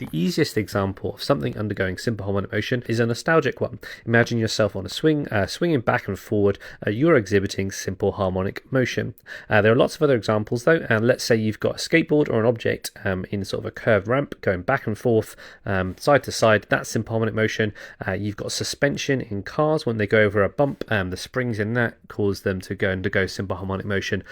The easiest example of something undergoing simple harmonic motion is a nostalgic one. Imagine yourself on a swing, swinging back and forward. You're exhibiting simple harmonic motion. There are lots of other examples though, and let's say you've got a skateboard or an object in sort of a curved ramp going back and forth, side to side. That's simple harmonic motion. You've got suspension in cars when they go over a bump. The springs in that cause them to go undergo simple harmonic motion.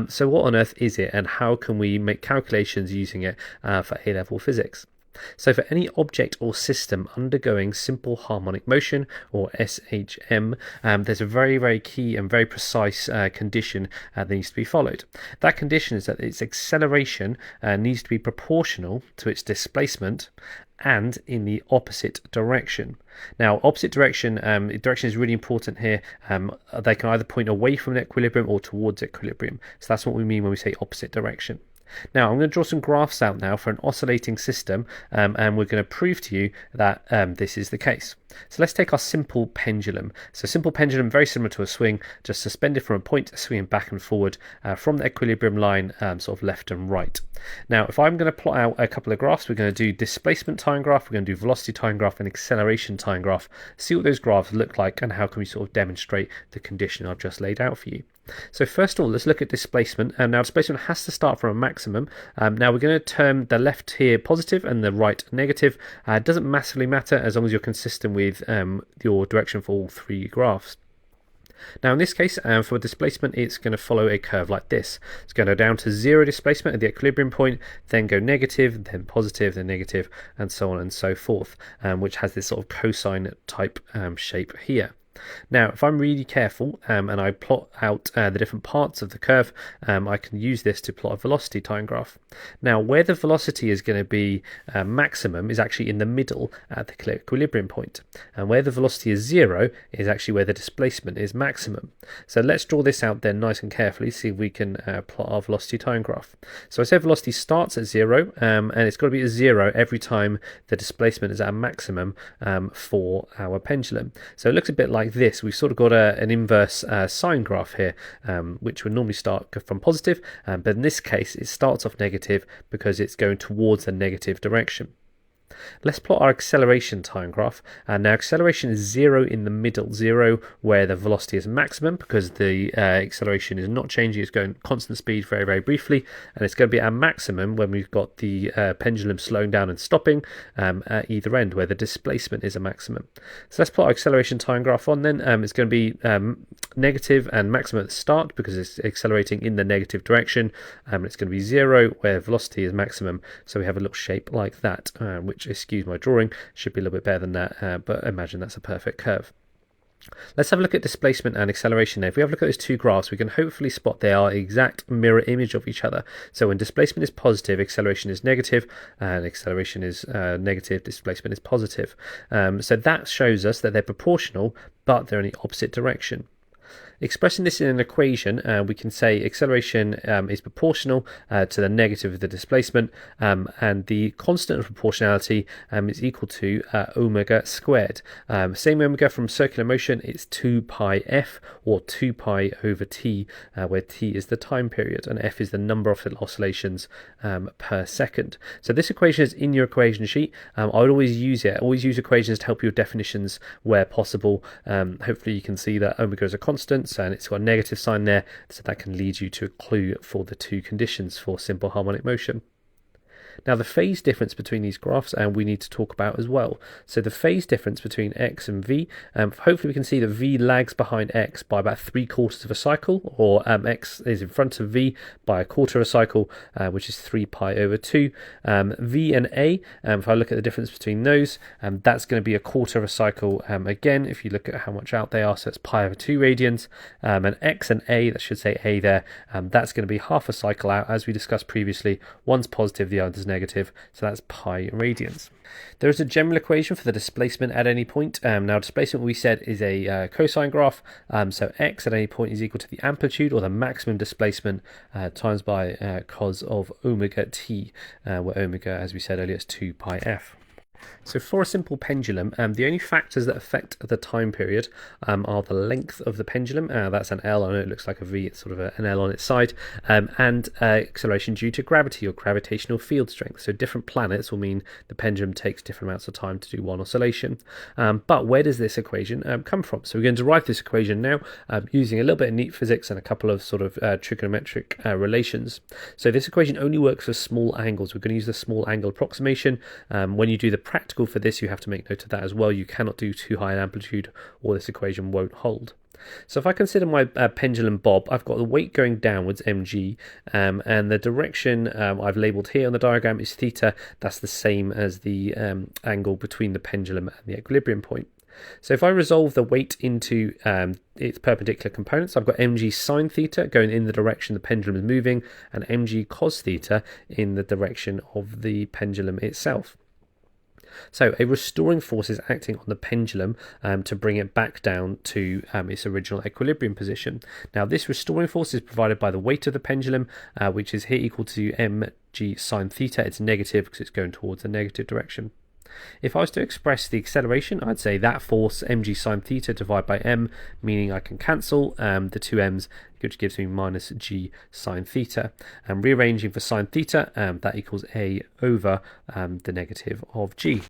So what on earth is it, and how can we make calculations using it for A-level physics? So for any object or system undergoing simple harmonic motion, or SHM, there's a very, very key and very precise condition that needs to be followed. That condition is that its acceleration needs to be proportional to its displacement and in the opposite direction. Now, opposite direction, direction is really important here. They can either point away from equilibrium or towards equilibrium. So that's what we mean when we say opposite direction. Now, I'm going to draw some graphs out now for an oscillating system, and we're going to prove to you that this is the case. So let's take our simple pendulum. So simple pendulum, very similar to a swing, just suspended from a point, swinging back and forward from the equilibrium line, sort of left and right. Now, if I'm going to plot out a couple of graphs, we're going to do displacement time graph, we're going to do velocity time graph, and acceleration time graph. See what those graphs look like and how can we sort of demonstrate the condition I've just laid out for you. So first of all, let's look at displacement. Now displacement has to start from a maximum. Now we're going to term the left here positive and the right negative. It doesn't massively matter as long as you're consistent with your direction for all three graphs. Now in this case, for displacement, it's going to follow a curve like this. It's going to go down to zero displacement at the equilibrium point, then go negative, then positive, then negative, and so on and so forth, which has this sort of cosine type shape here. Now, if I'm really careful and I plot out the different parts of the curve, I can use this to plot a velocity time graph. Now, where the velocity is going to be maximum is actually in the middle at the equilibrium point, and where the velocity is zero is actually where the displacement is maximum. So let's draw this out then nice and carefully, see if we can plot our velocity time graph. So I said velocity starts at zero, and it's got to be at zero every time the displacement is at a maximum for our pendulum. So it looks a bit like this. We've sort of got an inverse sine graph here, which would normally start from positive, but in this case it starts off negative because it's going towards the negative direction. Let's plot our acceleration time graph. Now acceleration is zero in the middle, zero where the velocity is maximum because the acceleration is not changing, it's going constant speed very, very briefly, and it's going to be at maximum when we've got the pendulum slowing down and stopping at either end where the displacement is a maximum. So let's plot our acceleration time graph on then. It's going to be negative and maximum at the start because it's accelerating in the negative direction, and it's going to be zero where velocity is maximum, so we have a little shape like that, which, excuse my drawing, should be a little bit better than that, but imagine that's a perfect curve. Let's have a look at displacement and acceleration now. If we have a look at those two graphs, we can hopefully spot they are exact mirror image of each other. So when displacement is positive, acceleration is negative, and acceleration is negative, displacement is positive. So that shows us that they're proportional, but they're in the opposite direction. Expressing this in an equation, we can say acceleration is proportional to the negative of the displacement, and the constant of proportionality is equal to omega squared. Same omega from circular motion, it's 2 pi f, or 2 pi over t, where t is the time period and f is the number of oscillations per second. So this equation is in your equation sheet. I would always use it. Always use equations to help you with definitions where possible. Hopefully you can see that omega is a constant, and it's got a negative sign there, so that can lead you to a clue for the two conditions for simple harmonic motion. Now the phase difference between these graphs we need to talk about as well. So the phase difference between x and v, hopefully we can see that v lags behind x by about 3/4 of a cycle, or x is in front of v by 1/4 of a cycle, which is 3 pi over 2. V and a, if I look at the difference between those, that's going to be 1/4 of a cycle again, if you look at how much out they are, so it's pi over 2 radians. And x and a, that should say a there, that's going to be half a cycle out, as we discussed previously. One's positive, the other's negative, so that's pi radians. There is a general equation for the displacement at any point. Now displacement, we said, is a cosine graph, so x at any point is equal to the amplitude or the maximum displacement times by cos of omega t, where omega, as we said earlier, is 2 pi f. So for a simple pendulum, the only factors that affect the time period are the length of the pendulum, that's an L, I know it looks like a V, it's sort of an L on its side, and acceleration due to gravity or gravitational field strength. So different planets will mean the pendulum takes different amounts of time to do one oscillation. But where does this equation come from? So we're going to derive this equation now using a little bit of neat physics and a couple of sort of trigonometric relations. So this equation only works for small angles. We're going to use the small angle approximation. When you do the practical for this, you have to make note of that as well. You cannot do too high an amplitude or this equation won't hold. So if I consider my pendulum bob, I've got the weight going downwards, mg, and the direction I've labelled here on the diagram is theta. That's the same as the angle between the pendulum and the equilibrium point. So if I resolve the weight into its perpendicular components, I've got mg sine theta going in the direction the pendulum is moving and mg cos theta in the direction of the pendulum itself. So a restoring force is acting on the pendulum to bring it back down to its original equilibrium position. Now this restoring force is provided by the weight of the pendulum, which is here equal to mg sine theta. It's negative because it's going towards the negative direction. If I was to express the acceleration, I'd say that force mg sine theta divided by m, meaning I can cancel the two m's, which gives me minus g sine theta. And rearranging for sine theta, that equals a over the negative of g.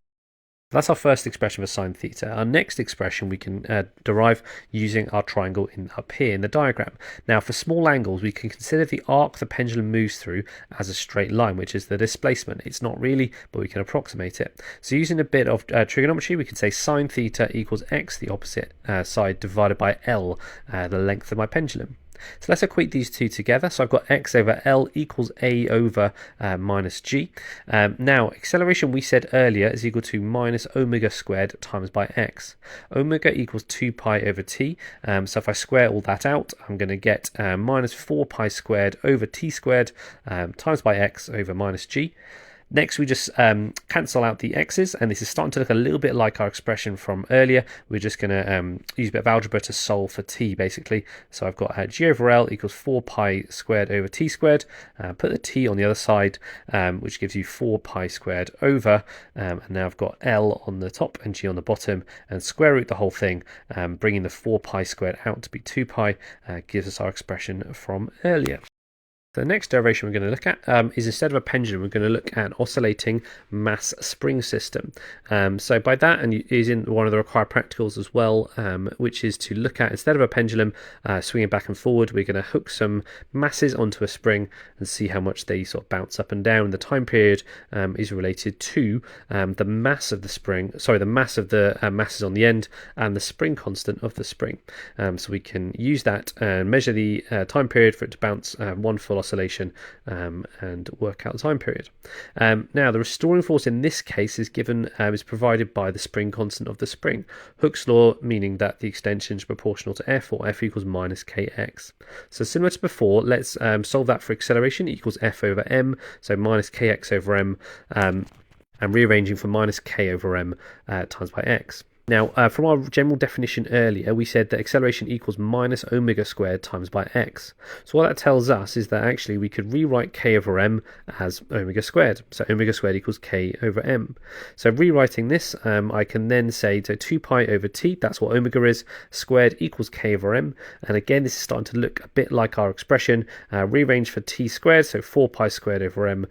That's our first expression for sine theta. Our next expression we can derive using our triangle up here in the diagram. Now for small angles we can consider the arc the pendulum moves through as a straight line, which is the displacement. It's not really, but we can approximate it. So using a bit of trigonometry, we can say sine theta equals x, the opposite side, divided by L, the length of my pendulum. So let's equate these two together. So I've got x over L equals a over minus g. Now acceleration we said earlier is equal to minus omega squared times by x. Omega equals 2 pi over t. So if I square all that out, I'm going to get minus 4 pi squared over t squared times by x over minus g. Next, we just cancel out the x's, and this is starting to look a little bit like our expression from earlier. We're just going to use a bit of algebra to solve for t, basically. So I've got g over L equals 4 pi squared over t squared. Put the t on the other side, which gives you 4 pi squared over. And now I've got L on the top and g on the bottom, and square root the whole thing, bringing the 4 pi squared out to be 2 pi, gives us our expression from earlier. The next derivation we're going to look at is, instead of a pendulum, we're going to look at an oscillating mass spring system. So by that, and is in one of the required practicals as well, which is to look at, instead of a pendulum swinging back and forward, we're going to hook some masses onto a spring and see how much they sort of bounce up and down. The time period is related to the mass of the spring, the mass of the masses on the end and the spring constant of the spring. So we can use that and measure the time period for it to bounce one full oscillation and work out the time period. Now the restoring force in this case is provided by the spring constant of the spring. Hooke's law, meaning that the extension is proportional to F, or F equals minus kx. So similar to before, let's solve that for acceleration. Equals F over m, so minus kx over m, and rearranging for minus k over m times by x. Now, from our general definition earlier, we said that acceleration equals minus omega squared times by x. So what that tells us is that actually we could rewrite k over m as omega squared. So omega squared equals k over m. So rewriting this, I can then say, so 2 pi over t, that's what omega is, squared equals k over m. And again, this is starting to look a bit like our expression. Rearrange for t squared, so 4 pi squared over m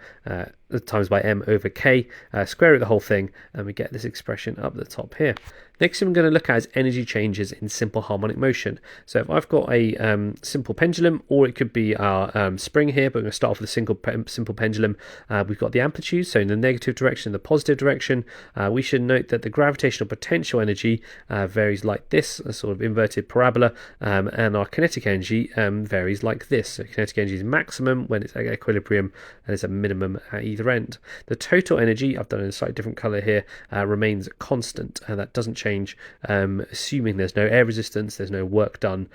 times by m over k, square root the whole thing, and we get this expression up the top here. Next thing I'm going to look at is energy changes in simple harmonic motion. So if I've got a simple pendulum, or it could be our spring here, but we're going to start off with a simple pendulum. We've got the amplitude, so in the negative direction, the positive direction. We should note that the gravitational potential energy varies like this, a sort of inverted parabola, and our kinetic energy varies like this. So kinetic energy is maximum when it's at equilibrium, and it's a minimum at either end. The total energy, I've done in a slightly different colour here, remains constant, and that doesn't change, assuming there's no air resistance, there's no work done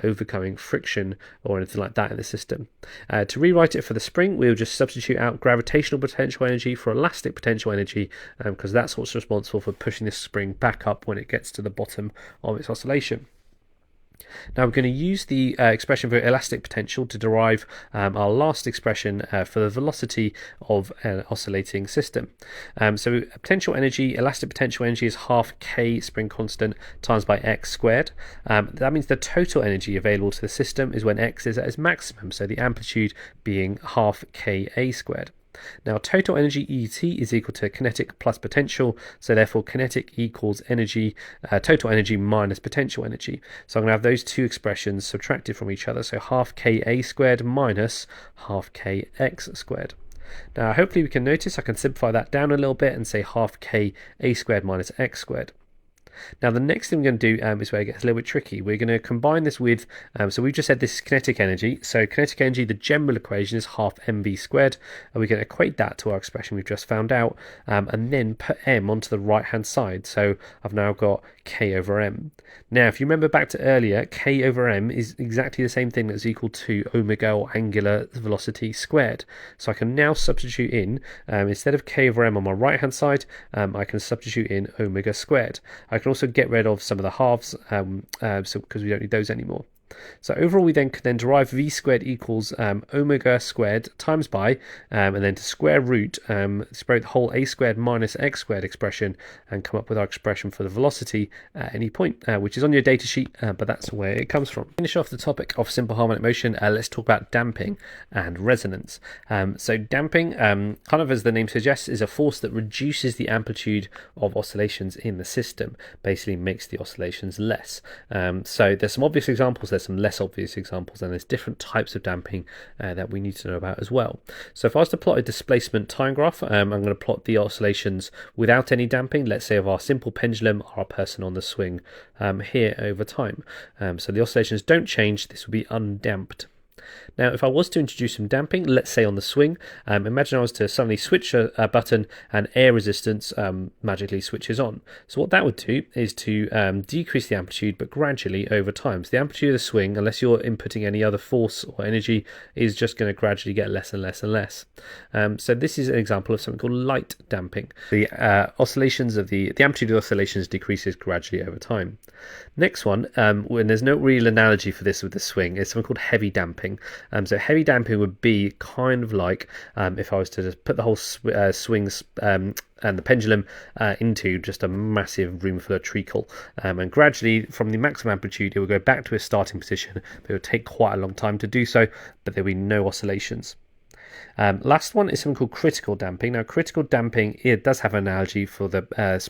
overcoming friction or anything like that in the system. To rewrite it for the spring, we'll just substitute out gravitational potential energy for elastic potential energy, because that's what's responsible for pushing this spring back up when it gets to the bottom of its oscillation. Now we're going to use the expression for elastic potential to derive our last expression for the velocity of an oscillating system. So potential energy, elastic potential energy is half k spring constant times by x squared. That means the total energy available to the system is when x is at its maximum, so the amplitude being half ka squared. Now total energy ET is equal to kinetic plus potential, so therefore kinetic equals energy, total energy minus potential energy. So I'm going to have those two expressions subtracted from each other, so half ka squared minus half kx squared. Now hopefully we can notice I can simplify that down a little bit and say half ka squared minus x squared. Now the next thing we're going to do is where it gets a little bit tricky. We're going to combine this with, so we've just said this is kinetic energy. So kinetic energy, the general equation is half mv squared, and we're going to equate that to our expression we've just found out, and then put m onto the right hand side. So I've now got k over m. Now if you remember back to earlier, k over m is exactly the same thing that's equal to omega, or angular velocity, squared. So I can now substitute in, instead of k over m on my right hand side, I can substitute in omega squared. I can also get rid of some of the halves, so because we don't need those anymore. So overall we then can then derive v squared equals omega squared times by, and then to square root, separate the whole a squared minus x squared expression and come up with our expression for the velocity at any point, which is on your data sheet, but that's where it comes from. Finish off the topic of simple harmonic motion, let's talk about damping and resonance. So damping, kind of as the name suggests, is a force that reduces the amplitude of oscillations in the system, basically makes the oscillations less. So there's some obvious examples, there's some less obvious examples, and there's different types of damping that we need to know about as well. So if I was to plot a displacement time graph, I'm going to plot the oscillations without any damping, let's say of our simple pendulum, our person on the swing here over time. So the oscillations don't change, this will be undamped. Now if I was to introduce some damping, let's say on the swing, imagine I was to suddenly switch a button and air resistance magically switches on. So what that would do is to decrease the amplitude, but gradually over time. So the amplitude of the swing, unless you're inputting any other force or energy, is just going to gradually get less and less and less. So this is an example of something called light damping. The oscillations of the amplitude of the oscillations decreases gradually over time. Next one, when there's no real analogy for this with the swing, is something called heavy damping. So heavy damping would be kind of like if I was to just put the whole swings and the pendulum into just a massive room full of treacle, and gradually from the maximum amplitude it will go back to its starting position, but it will take quite a long time to do so, but there will be no oscillations. Last one is something called critical damping. Now critical damping, it does have an analogy for the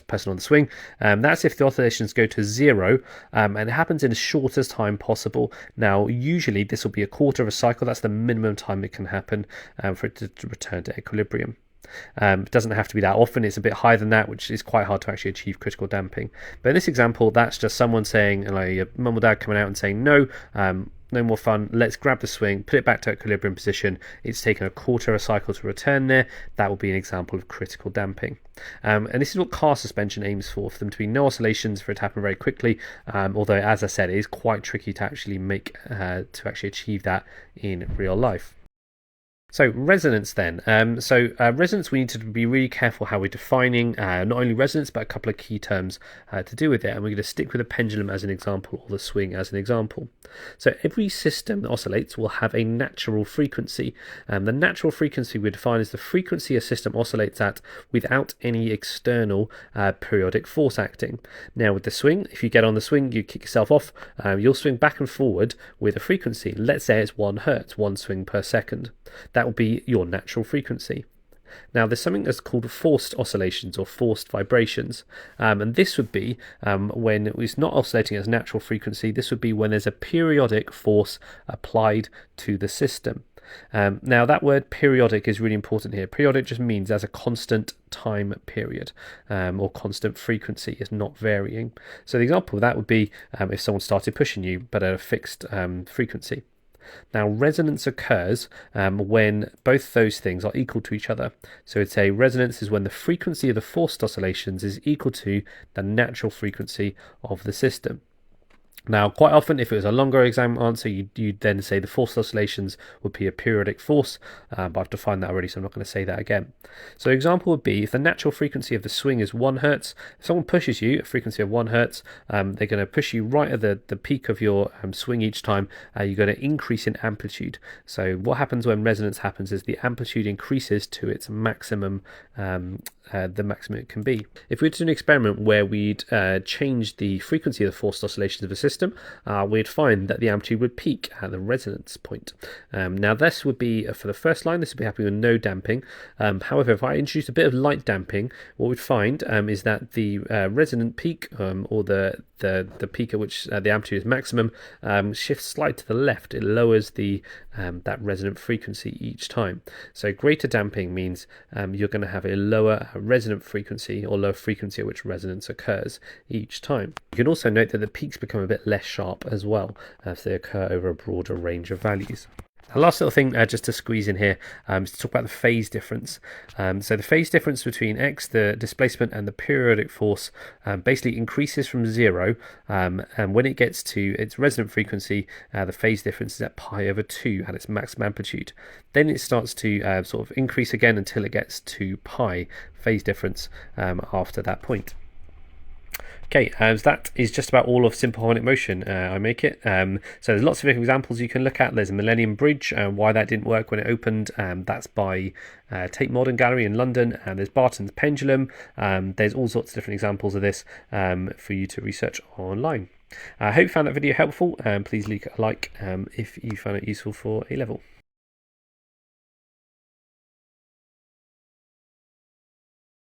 person on the swing. That's if the oscillations go to zero, and it happens in the shortest time possible. Now usually this will be a quarter of a cycle, that's the minimum time it can happen for it to return to equilibrium. It doesn't have to be that often, it's a bit higher than that, which is quite hard to actually achieve critical damping. But in this example, that's just someone saying, like your mum or dad coming out and saying, no, no more fun, let's grab the swing, put it back to equilibrium position. It's taken a quarter of a cycle to return there. That will be an example of critical damping. And this is what car suspension aims for them to be no oscillations, for it to happen very quickly, although as I said, it is quite tricky to actually to actually achieve that in real life. So resonance then. Resonance, we need to be really careful how we're defining not only resonance, but a couple of key terms to do with it. And we're going to stick with the pendulum as an example, or the swing as an example. So every system that oscillates will have a natural frequency. The natural frequency we define as the frequency a system oscillates at without any external periodic force acting. Now with the swing, if you get on the swing, you kick yourself off, you'll swing back and forward with a frequency. Let's say it's 1 hertz, 1 swing per second. That will be your natural frequency. Now there's something that's called forced oscillations or forced vibrations, and this would be when it's not oscillating as natural frequency. This would be when there's a periodic force applied to the system. Now that word periodic is really important here. Periodic just means as a constant time period, or constant frequency, is not varying. So the example of that would be if someone started pushing you but at a fixed frequency. Now resonance occurs when both those things are equal to each other. So it's a resonance is when the frequency of the forced oscillations is equal to the natural frequency of the system. Now, quite often, if it was a longer exam answer, you'd then say the force oscillations would be a periodic force, but I've defined that already, so I'm not going to say that again. So an example would be if the natural frequency of the swing is 1 hertz, if someone pushes you at a frequency of 1 hertz, they're going to push you right at the peak of your swing each time. You're going to increase in amplitude. So what happens when resonance happens is the amplitude increases to its maximum, the maximum it can be. If we were to do an experiment where we'd change the frequency of the forced oscillations of a system, we'd find that the amplitude would peak at the resonance point. Now this would be, for the first line, this would be happening with no damping. However, if I introduced a bit of light damping, what we'd find is that the resonant peak, or the peak at which the amplitude is maximum, shifts slightly to the left. It lowers that resonant frequency each time. So greater damping means you're going to have a lower resonant frequency, or lower frequency at which resonance occurs each time. You can also note that the peaks become a bit less sharp as well, as they occur over a broader range of values. The last little thing just to squeeze in here is to talk about the phase difference. So the phase difference between x, the displacement, and the periodic force basically increases from 0, and when it gets to its resonant frequency, the phase difference is at pi over 2 at its maximum amplitude. Then it starts to sort of increase again until it gets to pi phase difference after that point. Okay, so that is just about all of simple harmonic motion. I make it. So there's lots of different examples you can look at. There's a Millennium Bridge, why that didn't work when it opened. That's by Tate Modern Gallery in London. And there's Barton's pendulum. There's all sorts of different examples of this for you to research online. I hope you found that video helpful. Please leave a like if you found it useful for A-level.